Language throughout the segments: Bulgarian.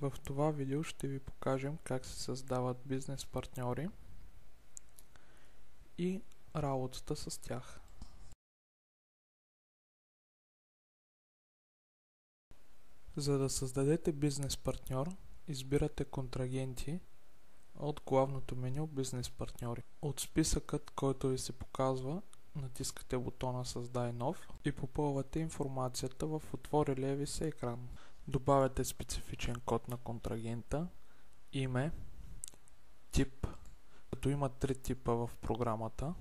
В това видео ще ви покажем как се създават бизнес партньори и работата с тях. За да създадете бизнес партньор, избирате контрагенти от главното меню Бизнес партньори. От списъкът, който ви се показва, натискате бутона Създай нов и попълвате информацията в отворилия ви се екран. Добавяте специфичен код на контрагента, име, тип, като има 3 типа в програмата,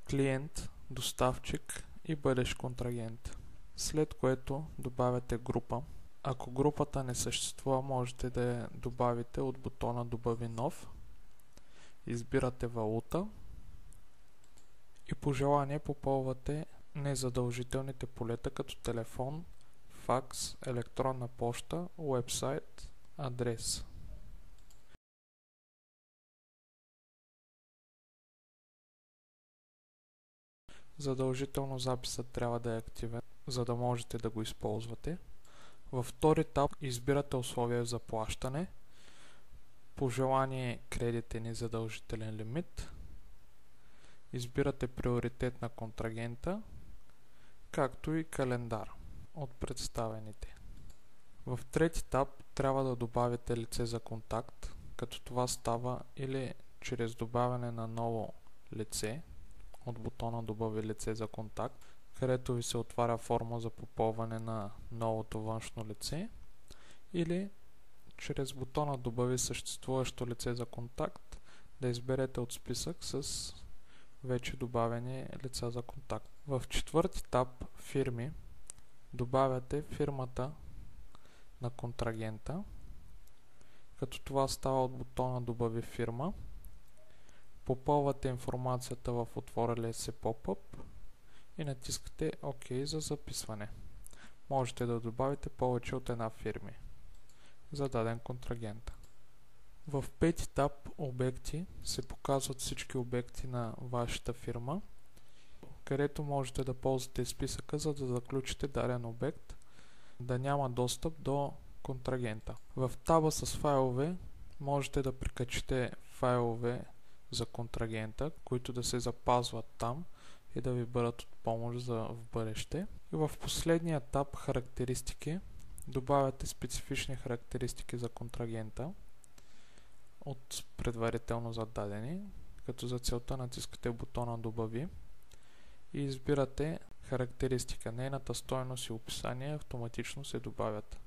клиент, доставчик и бъдещ контрагент. След което добавяте група. Ако групата не съществува, можете да я добавите от бутона Добави нов. Избирате валута и по желание попълвате незадължителните полета като телефон, факс, електронна поща, уебсайт, адрес. Задължително записът трябва да е активен, за да можете да го използвате. Във втори етап избирате условия за плащане. По желание кредитен и задължителен лимит. Избирате приоритет на контрагента, както и календар от представените. В трети етап трябва да добавите лице за контакт, като това става или чрез добавяне на ново лице от бутона Добави лице за контакт, където ви се отваря форма за попълване на новото външно лице, или чрез бутона Добави съществуващо лице за контакт да изберете от списък с вече добавени лица за контакт. В четвърти етап фирми добавяте фирмата на контрагента, като това става от бутона Добави фирма. Попълвате информацията в отворилия се поп-ъп и натискате ОК за записване. Можете да добавите повече от една фирми за даден контрагент. В пети етап обекти се показват всички обекти на вашата фирма, където можете да ползвате списъка, за да заключите даден обект да няма достъп до контрагента. В таба с файлове можете да прикачите файлове за контрагента, които да се запазват там и да ви бъдат от помощ за в бъдеще. И в последния етап характеристики добавяте специфични характеристики за контрагента от предварително зададени, като за целта натискате бутона Добави и избирате характеристика. Нейната стойност и описание автоматично се добавят.